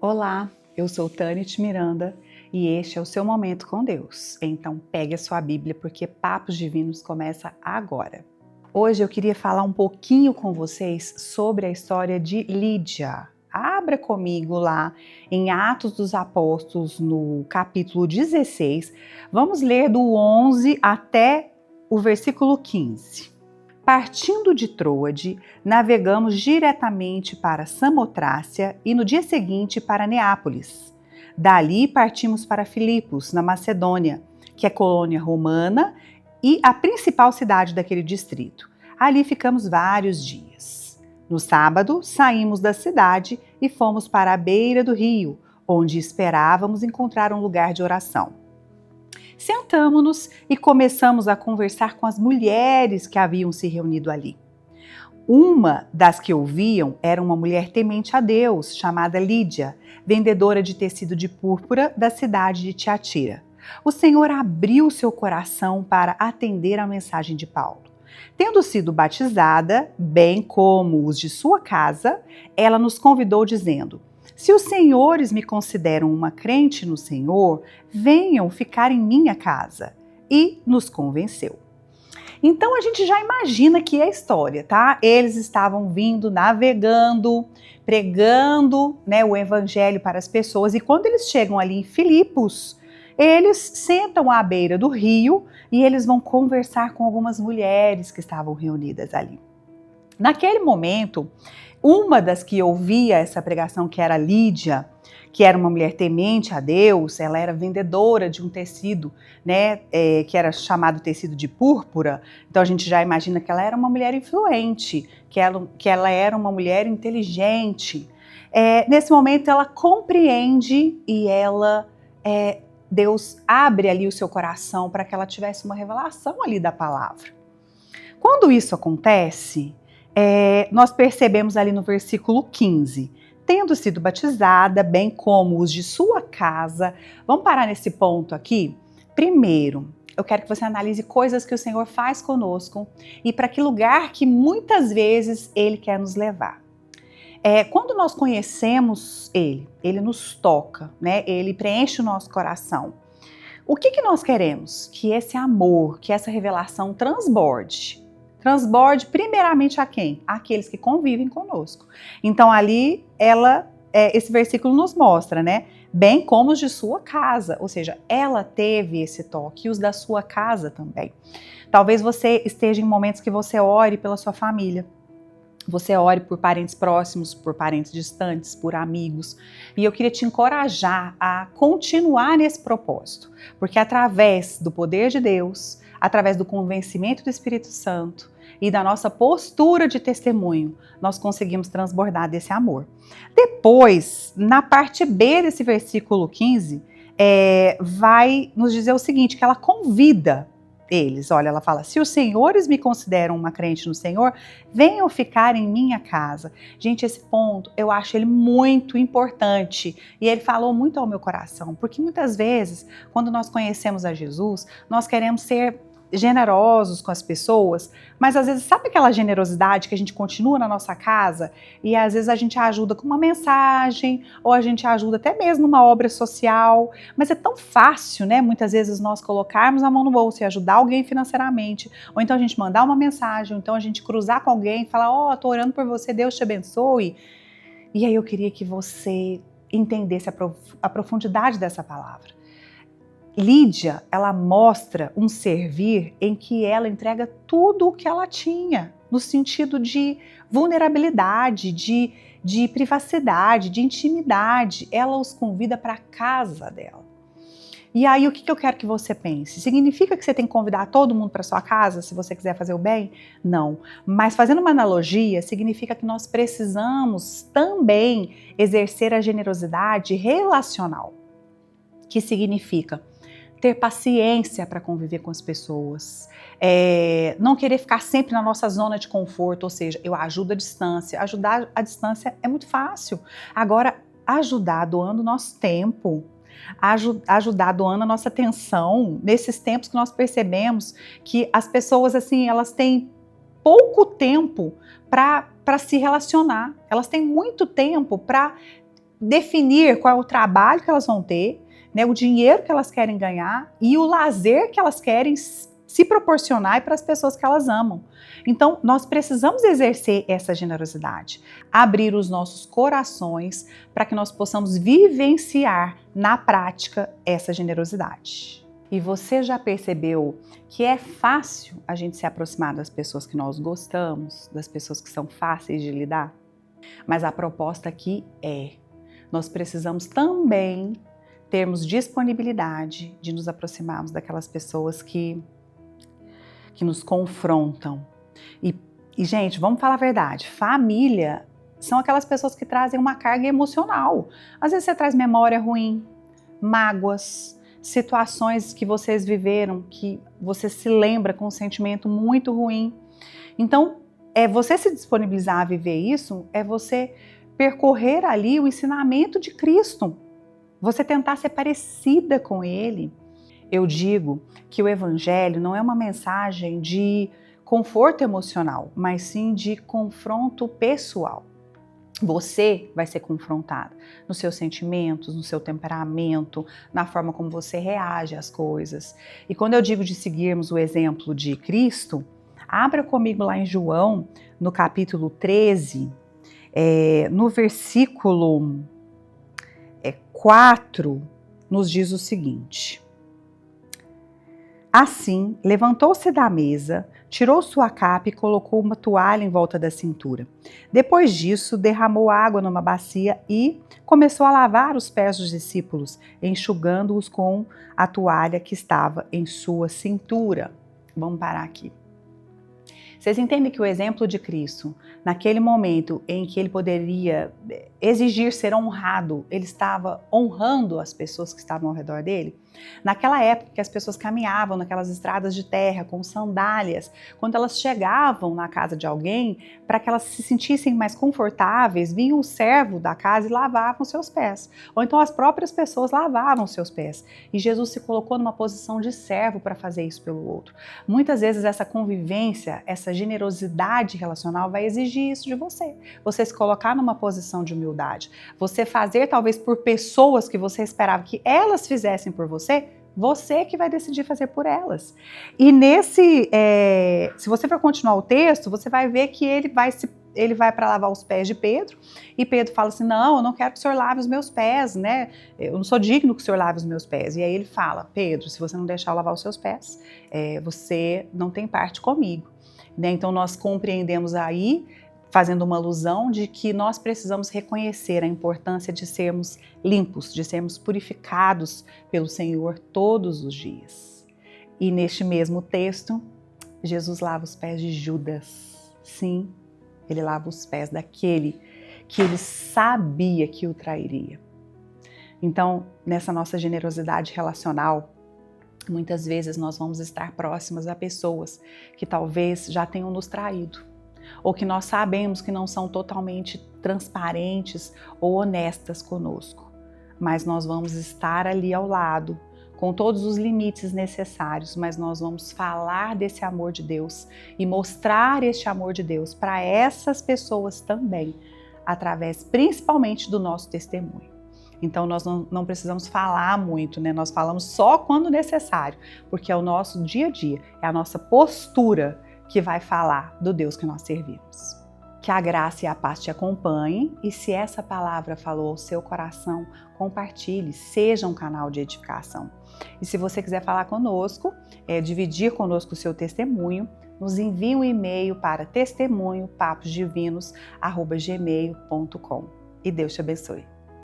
Olá, eu sou Tânit Miranda e este é o seu Momento com Deus. Então pegue a sua Bíblia porque Papos Divinos começa agora. Hoje eu queria falar um pouquinho com vocês sobre a história de Lídia. Abra comigo lá em Atos dos Apóstolos, no capítulo 16. Vamos ler do 11 até o versículo 15. Partindo de Troade, navegamos diretamente para Samotrácia e no dia seguinte para Neápolis. Dali partimos para Filipos, na Macedônia, que é colônia romana e a principal cidade daquele distrito. Ali ficamos vários dias. No sábado, saímos da cidade e fomos para a beira do rio, onde esperávamos encontrar um lugar de oração. Sentamo-nos e começamos a conversar com as mulheres que haviam se reunido ali. Uma das que ouviam era uma mulher temente a Deus, chamada Lídia, vendedora de tecido de púrpura da cidade de Tiatira. O Senhor abriu seu coração para atender à mensagem de Paulo. Tendo sido batizada, bem como os de sua casa, ela nos convidou dizendo: se os senhores me consideram uma crente no Senhor, venham ficar em minha casa. E nos convenceu. Então a gente já imagina que é a história, tá? Eles estavam vindo, navegando, pregando, o evangelho para as pessoas. E quando eles chegam ali em Filipos, eles sentam à beira do rio e eles vão conversar com algumas mulheres que estavam reunidas ali. Naquele momento, uma das que ouvia essa pregação, que era Lídia, que era uma mulher temente a Deus, ela era vendedora de um tecido, que era chamado tecido de púrpura. Então a gente já imagina que ela era uma mulher influente, que ela era uma mulher inteligente. Nesse momento ela compreende e Deus abre ali o seu coração para que ela tivesse uma revelação ali da palavra. Quando isso acontece, nós percebemos ali no versículo 15, tendo sido batizada, bem como os de sua casa. Vamos parar nesse ponto aqui? Primeiro, eu quero que você analise coisas que o Senhor faz conosco e para que lugar que muitas vezes Ele quer nos levar. Quando nós conhecemos Ele nos toca, Ele preenche o nosso coração. O que nós queremos? Que esse amor, que essa revelação transborde. Transborde primeiramente a quem? Aqueles que convivem conosco. Então ali esse versículo nos mostra, bem como os de sua casa, ou seja, ela teve esse toque e os da sua casa também. Talvez você esteja em momentos que você ore pela sua família. Você ore por parentes próximos, por parentes distantes, por amigos. E eu queria te encorajar a continuar nesse propósito, porque através do poder de Deus, através do convencimento do Espírito Santo e da nossa postura de testemunho, nós conseguimos transbordar desse amor. Depois, na parte B desse versículo 15, vai nos dizer o seguinte, que ela convida eles. Olha, ela fala: se os senhores me consideram uma crente no Senhor, venham ficar em minha casa. Gente, esse ponto eu acho ele muito importante e ele falou muito ao meu coração, porque muitas vezes, quando nós conhecemos a Jesus, nós queremos ser generosos com as pessoas, mas às vezes sabe aquela generosidade que a gente continua na nossa casa e às vezes a gente ajuda com uma mensagem ou a gente ajuda até mesmo numa obra social, mas é tão fácil, muitas vezes nós colocarmos a mão no bolso e ajudar alguém financeiramente, ou então a gente mandar uma mensagem, ou então a gente cruzar com alguém e falar: tô orando por você, Deus te abençoe. E aí eu queria que você entendesse a profundidade dessa palavra. Lídia, ela mostra um servir em que ela entrega tudo o que ela tinha, no sentido de vulnerabilidade, de privacidade, de intimidade. Ela os convida para a casa dela. E aí o que eu quero que você pense? Significa que você tem que convidar todo mundo para sua casa, se você quiser fazer o bem? Não. Mas fazendo uma analogia, significa que nós precisamos também exercer a generosidade relacional, que significa ter paciência para conviver com as pessoas, não querer ficar sempre na nossa zona de conforto, ou seja, eu ajudo à distância. Ajudar à distância é muito fácil. Agora, ajudar doando nosso tempo, ajudar doando a nossa atenção, nesses tempos que nós percebemos que as pessoas, assim, elas têm pouco tempo para se relacionar, elas têm muito tempo para definir qual é o trabalho que elas vão ter, né, o dinheiro que elas querem ganhar e o lazer que elas querem se proporcionar para as pessoas que elas amam. Então, nós precisamos exercer essa generosidade, abrir os nossos corações para que nós possamos vivenciar na prática essa generosidade. E você já percebeu que é fácil a gente se aproximar das pessoas que nós gostamos, das pessoas que são fáceis de lidar? Mas a proposta aqui nós precisamos também termos disponibilidade de nos aproximarmos daquelas pessoas que nos confrontam. E, gente, vamos falar a verdade, família são aquelas pessoas que trazem uma carga emocional. Às vezes você traz memória ruim, mágoas, situações que vocês viveram, que você se lembra com um sentimento muito ruim. Então, você se disponibilizar a viver isso, é você percorrer ali o ensinamento de Cristo, você tentar ser parecida com Ele. Eu digo que o Evangelho não é uma mensagem de conforto emocional, mas sim de confronto pessoal. Você vai ser confrontado nos seus sentimentos, no seu temperamento, na forma como você reage às coisas. E quando eu digo de seguirmos o exemplo de Cristo, abra comigo lá em João, no capítulo 13, no versículo 4, nos diz o seguinte: assim, levantou-se da mesa, tirou sua capa e colocou uma toalha em volta da cintura. Depois disso, derramou água numa bacia e começou a lavar os pés dos discípulos, enxugando-os com a toalha que estava em sua cintura. Vamos parar aqui. Vocês entendem que o exemplo de Cristo, naquele momento em que ele poderia exigir ser honrado, ele estava honrando as pessoas que estavam ao redor dele? Naquela época que as pessoas caminhavam naquelas estradas de terra com sandálias, quando elas chegavam na casa de alguém, para que elas se sentissem mais confortáveis, vinha o servo da casa e lavavam seus pés. Ou então as próprias pessoas lavavam seus pés. E Jesus se colocou numa posição de servo para fazer isso pelo outro. Muitas vezes essa convivência, essa generosidade relacional vai exigir isso de você. Você se colocar numa posição de humildade. Você fazer talvez por pessoas que você esperava que elas fizessem por você que vai decidir fazer por elas. E se você for continuar o texto, você vai ver que ele vai para lavar os pés de Pedro, e Pedro fala assim: não, eu não quero que o senhor lave os meus pés, né? Eu não sou digno que o senhor lave os meus pés. E aí ele fala: Pedro, se você não deixar eu lavar os seus pés, você não tem parte comigo. Né? Então nós compreendemos aí, fazendo uma alusão de que nós precisamos reconhecer a importância de sermos limpos, de sermos purificados pelo Senhor todos os dias. E neste mesmo texto, Jesus lava os pés de Judas. Sim, ele lava os pés daquele que ele sabia que o trairia. Então, nessa nossa generosidade relacional, muitas vezes nós vamos estar próximas a pessoas que talvez já tenham nos traído, ou que nós sabemos que não são totalmente transparentes ou honestas conosco. Mas nós vamos estar ali ao lado, com todos os limites necessários, mas nós vamos falar desse amor de Deus e mostrar este amor de Deus para essas pessoas também, através principalmente do nosso testemunho. Então nós não precisamos falar muito, né? Nós falamos só quando necessário, porque é o nosso dia a dia, é a nossa postura que vai falar do Deus que nós servimos. Que a graça e a paz te acompanhem, e se essa palavra falou ao seu coração, compartilhe, seja um canal de edificação. E se você quiser falar conosco, dividir conosco o seu testemunho, nos envie um e-mail para testemunhopaposdivinos@gmail.com. E Deus te abençoe.